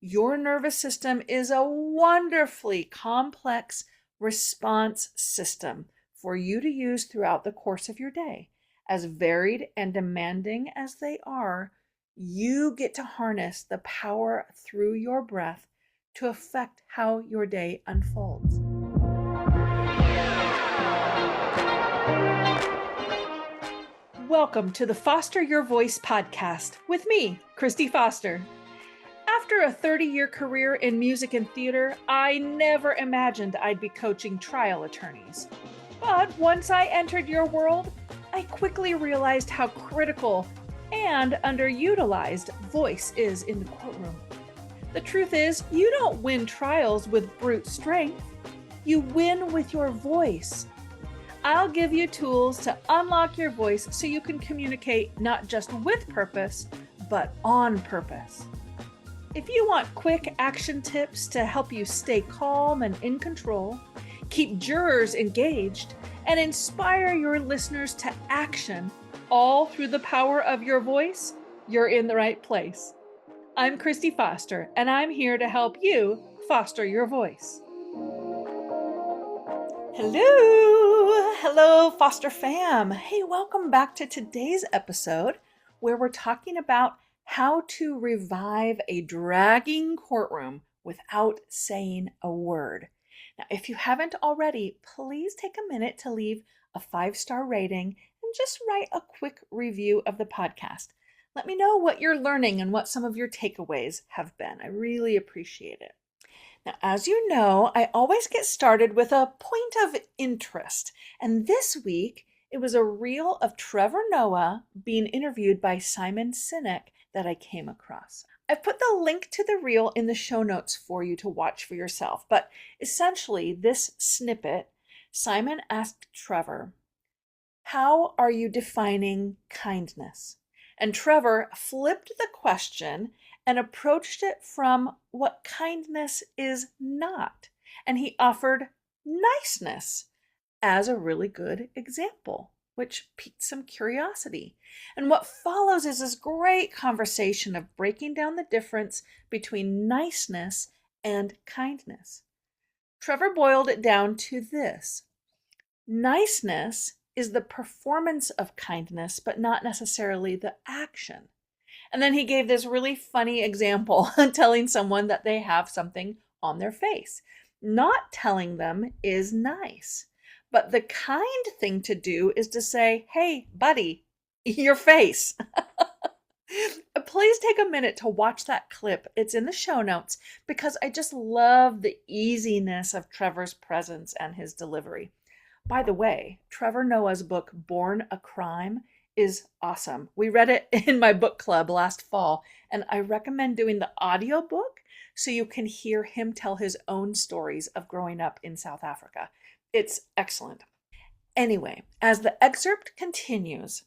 Your nervous system is a wonderfully complex response system for you to use throughout the course of your day. As varied and demanding as they are, you get to harness the power through your breath to affect how your day unfolds. Welcome to the Foster Your Voice podcast with me, Kristi Foster. After a 30-year career in music and theater, I never imagined I'd be coaching trial attorneys. But once I entered your world, I quickly realized how critical and underutilized voice is in the courtroom. The truth is, you don't win trials with brute strength. You win with your voice. I'll give you tools to unlock your voice so you can communicate not just with purpose, but on purpose. If you want quick action tips to help you stay calm and in control, keep jurors engaged, and inspire your listeners to action, all through the power of your voice, you're in the right place. I'm Kristi Foster, and I'm here to help you foster your voice. Hello, Foster fam. Hey, welcome back to today's episode where we're talking about how to revive a dragging courtroom without saying a word. Now, if you haven't already, please take a minute to leave a 5-star rating and just write a quick review of the podcast. Let me know what you're learning and what some of your takeaways have been. I really appreciate it. Now, as you know, I always get started with a point of interest. And this week, it was a reel of Trevor Noah being interviewed by Sinek that I came across. I've put the link to the reel in the show notes for you to watch for yourself. But essentially, this snippet, Simon asked Trevor, "How are you defining kindness?" And Trevor flipped the question and approached it from what kindness is not. And he offered niceness as a really good example, which piqued some curiosity. And what follows is this great conversation of breaking down the difference between niceness and kindness. Trevor boiled it down to this: niceness is the performance of kindness, but not necessarily the action. And then he gave this really funny example telling someone that they have something on their face. Not telling them is nice, but the kind thing to do is to say, "Hey, buddy, your face." Please take a minute to watch that clip. It's in the show notes because I just love the easiness of Trevor's presence and his delivery. By the way, Trevor Noah's book, Born a Crime, is awesome. We read it in my book club last fall, and I recommend doing the audiobook so you can hear him tell his own stories of growing up in South Africa. It's excellent. Anyway, as the excerpt continues,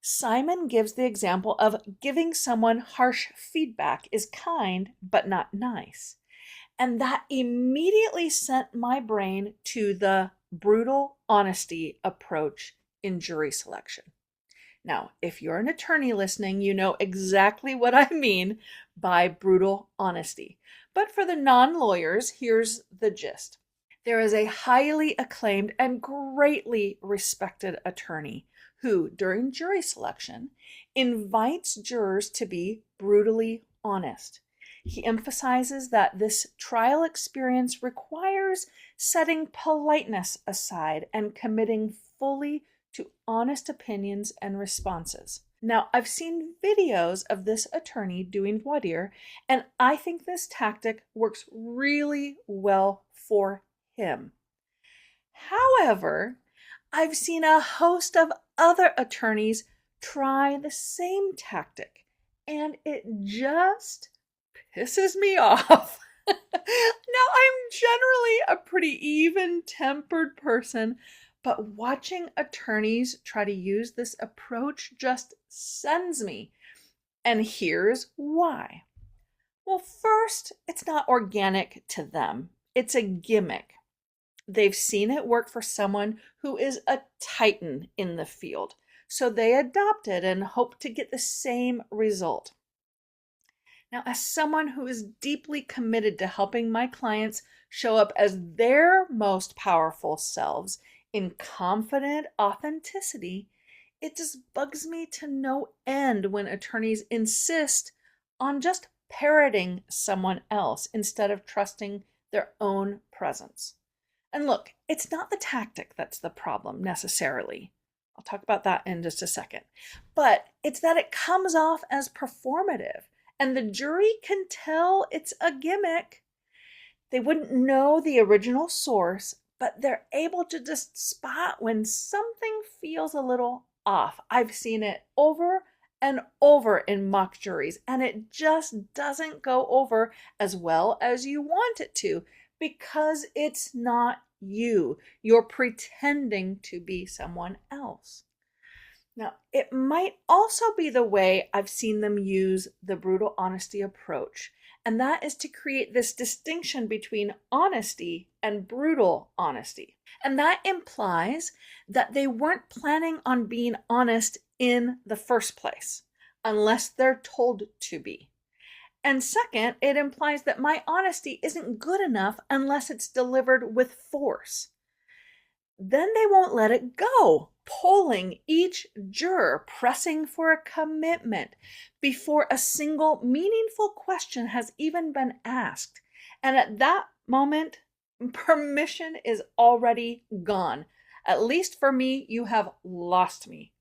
Simon gives the example of giving someone harsh feedback is kind but not nice. And that immediately sent my brain to the brutal honesty approach in jury selection. Now, if you're an attorney listening, you know exactly what I mean by brutal honesty. But for the non-lawyers, here's the gist. There is a highly acclaimed and greatly respected attorney who, during jury selection, invites jurors to be brutally honest. He emphasizes that this trial experience requires setting politeness aside and committing fully to honest opinions and responses. Now, I've seen videos of this attorney doing voir dire, and I think this tactic works really well for him. However, I've seen a host of other attorneys try the same tactic, and it just pisses me off. Now, I'm generally a pretty even-tempered person, but watching attorneys try to use this approach just sends me. And here's why. Well, first, it's not organic to them. It's a gimmick. They've seen it work for someone who is a titan in the field, so they adopt it and hope to get the same result. Now, as someone who is deeply committed to helping my clients show up as their most powerful selves in confident authenticity, it just bugs me to no end when attorneys insist on just parroting someone else instead of trusting their own presence. And look, it's not the tactic that's the problem necessarily. I'll talk about that in just a second. But it's that it comes off as performative, and the jury can tell it's a gimmick. They wouldn't know the original source, but they're able to just spot when something feels a little off. I've seen it over and over in mock juries, and it just doesn't go over as well as you want it to because it's not you. You're pretending to be someone else. Now, it might also be the way I've seen them use the brutal honesty approach, and that is to create this distinction between honesty and brutal honesty. And that implies that they weren't planning on being honest in the first place, unless they're told to be. And second, it implies that my honesty isn't good enough unless it's delivered with force. Then they won't let it go, polling each juror, pressing for a commitment before a single meaningful question has even been asked. And at that moment, permission is already gone. At least for me, you have lost me.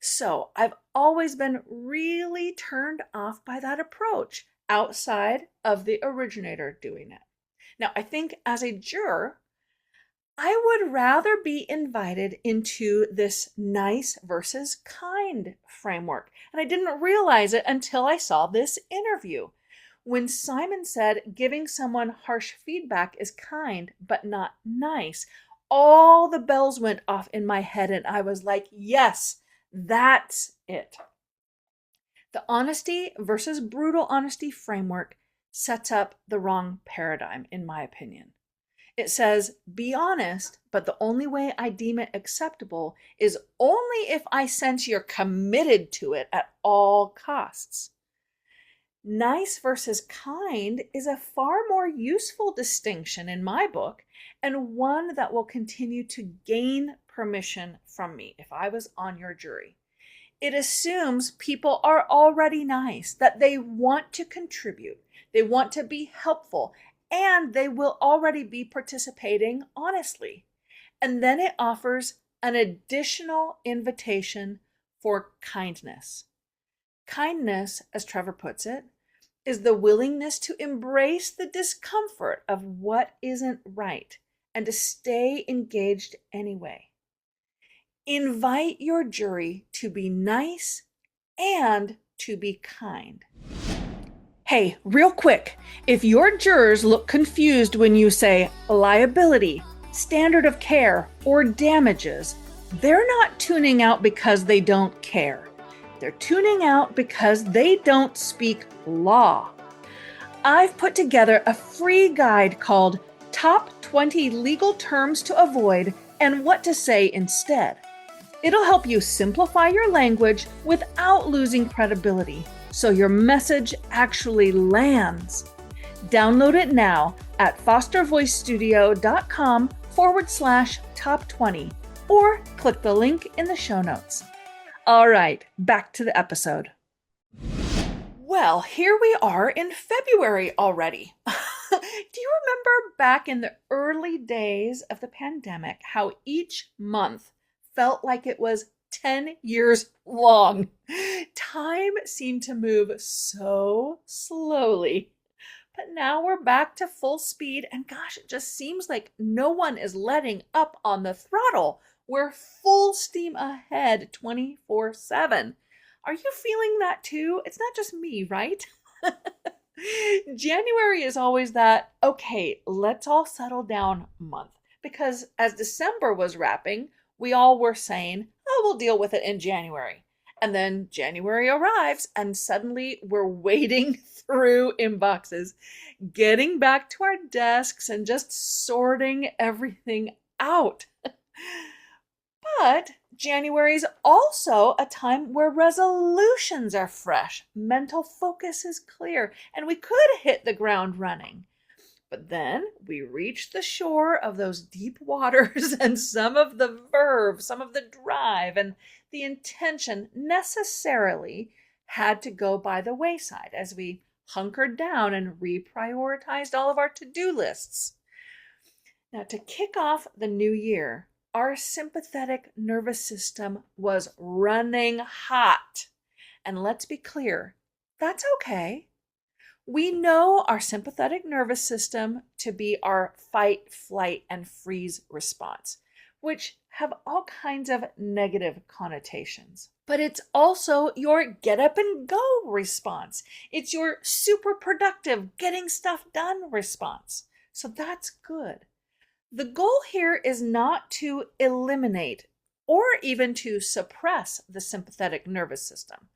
So I've always been really turned off by that approach outside of the originator doing it. Now, I think as a juror, I would rather be invited into this nice versus kind framework. And I didn't realize it until I saw this interview. When Simon said giving someone harsh feedback is kind but not nice, all the bells went off in my head and I was like, yes, that's it. The honesty versus brutal honesty framework sets up the wrong paradigm, in my opinion. It says, be honest, but the only way I deem it acceptable is only if I sense you're committed to it at all costs. Nice versus kind is a far more useful distinction in my book, and one that will continue to gain permission from me if I was on your jury. It assumes people are already nice, that they want to contribute, they want to be helpful, and they will already be participating honestly. And then it offers an additional invitation for kindness. Kindness, as Trevor puts it, is the willingness to embrace the discomfort of what isn't right and to stay engaged anyway. Invite your jury to be nice and to be kind. Hey, real quick, if your jurors look confused when you say liability, standard of care, or damages, they're not tuning out because they don't care. They're tuning out because they don't speak law. I've put together a free guide called Top 20 Legal Terms to Avoid and What to Say Instead. It'll help you simplify your language without losing credibility, so your message actually lands. Download it now at fostervoicestudio.com/top20 or click the link in the show notes. All right, back to the episode. Well, here we are in February already. Do you remember back in the early days of the pandemic how each month felt like it was 10 years long? Time seemed to move so slowly. But now we're back to full speed, and gosh, it just seems like no one is letting up on the throttle. We're full steam ahead 24/7. Are you feeling that too? It's not just me, right? January is always that, okay, let's all settle down month. Because as December was wrapping, we all were saying, oh, we'll deal with it in January. And then January arrives and suddenly we're wading through inboxes, getting back to our desks and just sorting everything out. But January is also a time where resolutions are fresh, mental focus is clear, and we could hit the ground running. But then we reach the shore of those deep waters, and some of the verve, some of the drive, and the intention necessarily had to go by the wayside as we hunkered down and reprioritized all of our to-do lists. Now, to kick off the new year, our sympathetic nervous system was running hot. And let's be clear, that's okay. We know our sympathetic nervous system to be our fight, flight, and freeze response, which have all kinds of negative connotations. But it's also your get up and go response. It's your super productive, getting stuff done response. So that's good. The goal here is not to eliminate or even to suppress the sympathetic nervous system,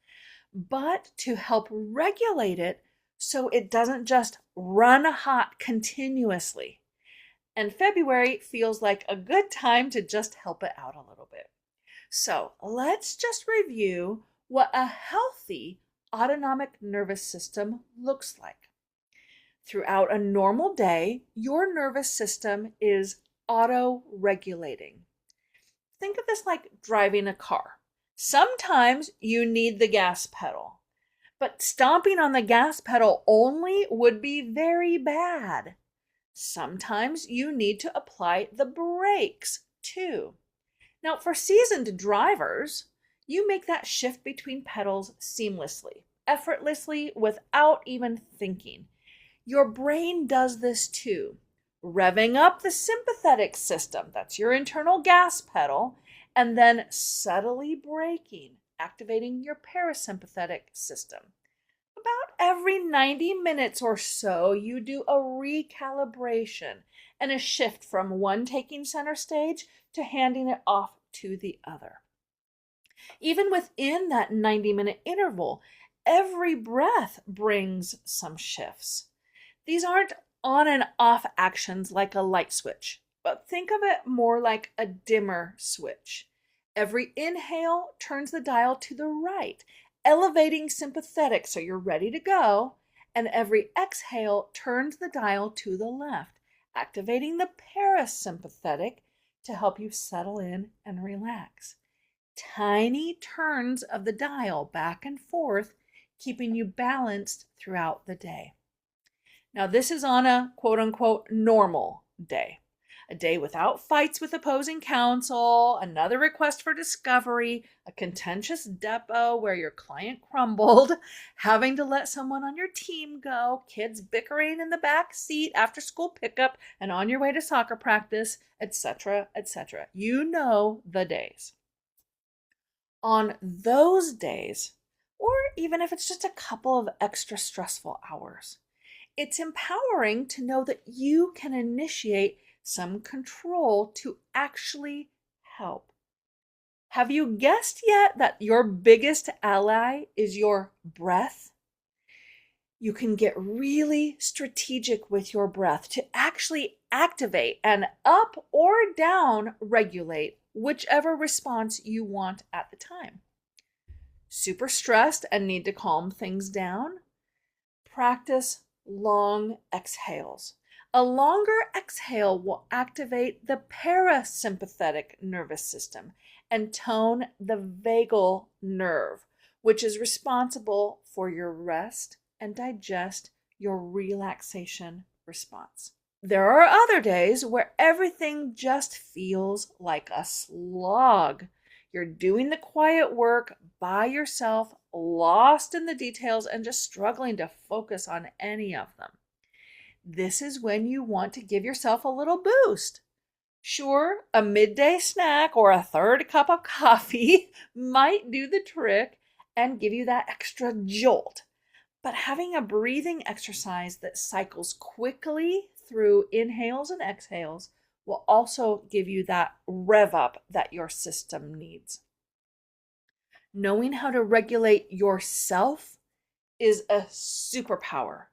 but to help regulate it so it doesn't just run hot continuously. And February feels like a good time to just help it out a little bit. So let's just review what a healthy autonomic nervous system looks like. Throughout a normal day, your nervous system is auto-regulating. Think of this like driving a car. Sometimes you need the gas pedal, but stomping on the gas pedal only would be very bad. Sometimes you need to apply the brakes too. Now, for seasoned drivers, you make that shift between pedals seamlessly, effortlessly, without even thinking. Your brain does this too, revving up the sympathetic system, that's your internal gas pedal, and then subtly braking, activating your parasympathetic system. About every 90 minutes or so, you do a recalibration and a shift from one taking center stage to handing it off to the other. Even within that 90-minute interval, every breath brings some shifts. These aren't on and off actions like a light switch, but think of it more like a dimmer switch. Every inhale turns the dial to the right, elevating sympathetic so you're ready to go, and every exhale turns the dial to the left, activating the parasympathetic to help you settle in and relax. Tiny turns of the dial back and forth, keeping you balanced throughout the day. Now, this is on a quote-unquote normal day. A day without fights with opposing counsel, another request for discovery, a contentious depot where your client crumbled, having to let someone on your team go, kids bickering in the back seat after school pickup and on your way to soccer practice, etc., etc. You know the days. On those days, or even if it's just a couple of extra stressful hours, it's empowering to know that you can initiate some control to actually help. Have you guessed yet that your biggest ally is your breath? You can get really strategic with your breath to actually activate and up or down regulate whichever response you want at the time. Super stressed and need to calm things down? Practice long exhales. A longer exhale will activate the parasympathetic nervous system and tone the vagal nerve, which is responsible for your rest and digest, your relaxation response. There are other days where everything just feels like a slog. You're doing the quiet work by yourself, lost in the details, and just struggling to focus on any of them. This is when you want to give yourself a little boost. Sure, a midday snack or a third cup of coffee might do the trick and give you that extra jolt. But having a breathing exercise that cycles quickly through inhales and exhales will also give you that rev up that your system needs. Knowing how to regulate yourself is a superpower.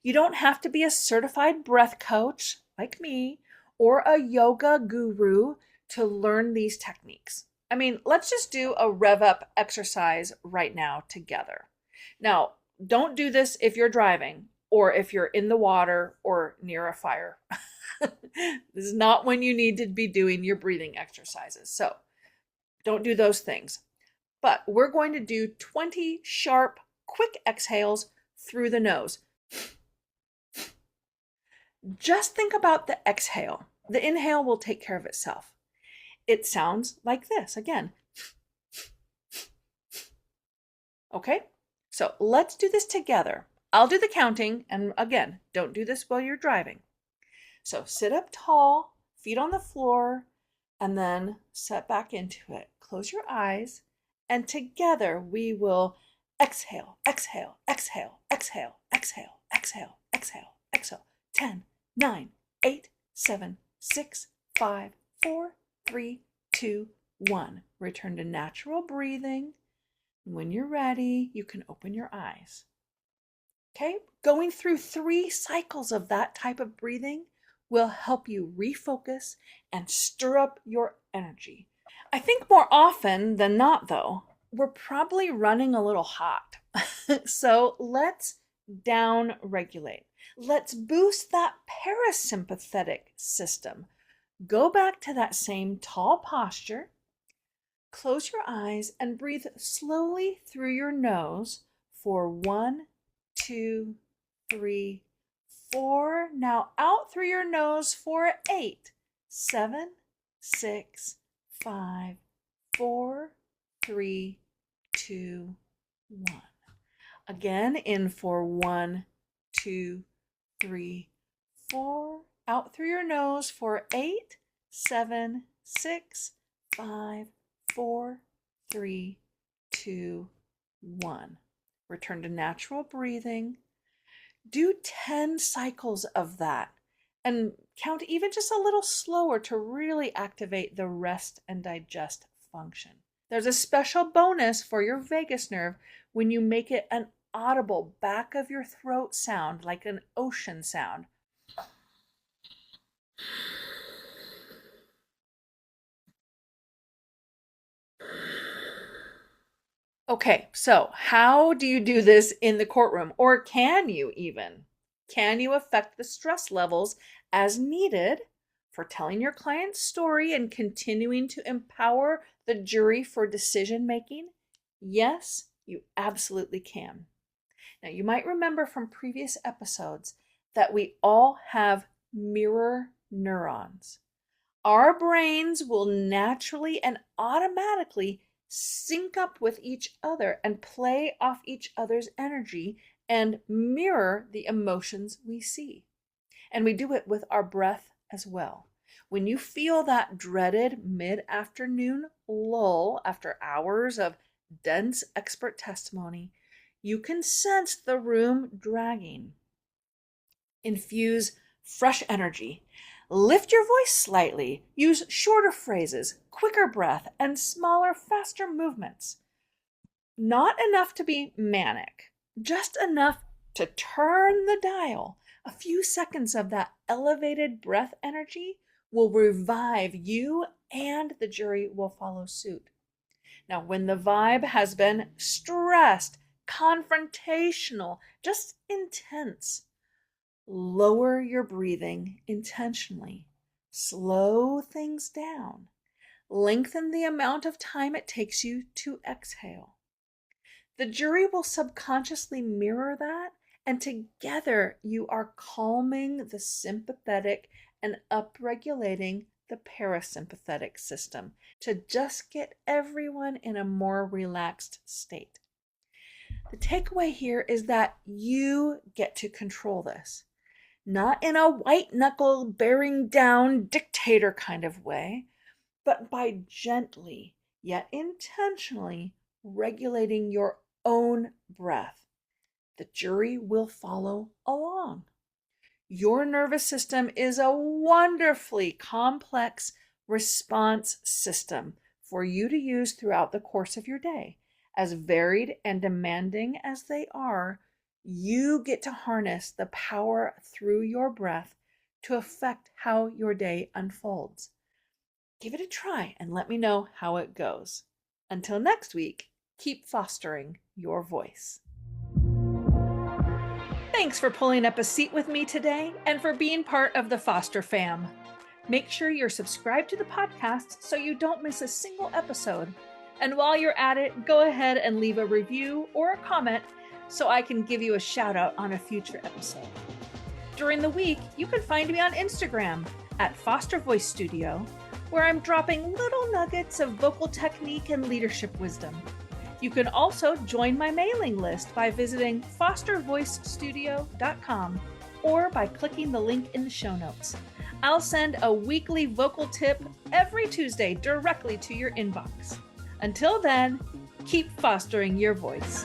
You don't have to be a certified breath coach like me or a yoga guru to learn these techniques. I mean, let's just do a rev up exercise right now together. Now, don't do this if you're driving or if you're in the water or near a fire. This is not when you need to be doing your breathing exercises. So don't do those things. But we're going to do 20 sharp, quick exhales through the nose. Just think about the exhale. The inhale will take care of itself. It sounds like this again. Okay, so let's do this together. I'll do the counting, and again, don't do this while you're driving. So sit up tall, feet on the floor, and then set back into it. Close your eyes, and together we will exhale, exhale, exhale, exhale, exhale, exhale, exhale, exhale. 10, 9, 8, 7, 6, 5, 4, 3, 2, 1. Return to natural breathing. When you're ready, you can open your eyes. Okay, going through 3 cycles of that type of breathing will help you refocus and stir up your energy. I think more often than not, though, we're probably running a little hot. So let's down regulate. Let's boost that parasympathetic system. Go back to that same tall posture. Close your eyes and breathe slowly through your nose for 1, 2, 3, 4. Now out through your nose for 8, 7, 6, 5, 4, 3, 2, 1. Again, in for 1, 2, 3, 4. Out through your nose for 8, 7, 6, 5, 4, 3, 2, 1. Return to natural breathing. Do 10 cycles of that and count even just a little slower to really activate the rest and digest function. There's a special bonus for your vagus nerve when you make it an audible back of your throat sound, like an ocean sound. Okay, so how do you do this in the courtroom? Or can you even? Can you affect the stress levels as needed for telling your client's story and continuing to empower the jury for decision making? Yes, you absolutely can. Now, you might remember from previous episodes that we all have mirror neurons. Our brains will naturally and automatically sync up with each other and play off each other's energy and mirror the emotions we see. And we do it with our breath as well. When you feel that dreaded mid-afternoon lull after hours of dense expert testimony, you can sense the room dragging. Infuse fresh energy. Lift your voice slightly. Use shorter phrases, quicker breath, and smaller, faster movements. Not enough to be manic, just enough to turn the dial. A few seconds of that elevated breath energy will revive you, and the jury will follow suit. Now, when the vibe has been stressed, confrontational, just intense, lower your breathing intentionally. Slow things down. Lengthen the amount of time it takes you to exhale. The jury will subconsciously mirror that, and together you are calming the sympathetic and upregulating the parasympathetic system to just get everyone in a more relaxed state. The takeaway here is that you get to control this. Not in a white knuckle bearing down dictator kind of way, but by gently yet intentionally regulating your own breath. The jury will follow along. Your nervous system is a wonderfully complex response system for you to use throughout the course of your day. As varied and demanding as they are, you get to harness the power through your breath to affect how your day unfolds. Give it a try and let me know how it goes. Until next week, keep fostering your voice. Thanks for pulling up a seat with me today and for being part of the Foster fam. Make sure you're subscribed to the podcast so you don't miss a single episode. And while you're at it, go ahead and leave a review or a comment so I can give you a shout out on a future episode. During the week, you can find me on Instagram at Foster Voice Studio, where I'm dropping little nuggets of vocal technique and leadership wisdom. You can also join my mailing list by visiting fostervoicestudio.com or by clicking the link in the show notes. I'll send a weekly vocal tip every Tuesday directly to your inbox. Until then, keep fostering your voice.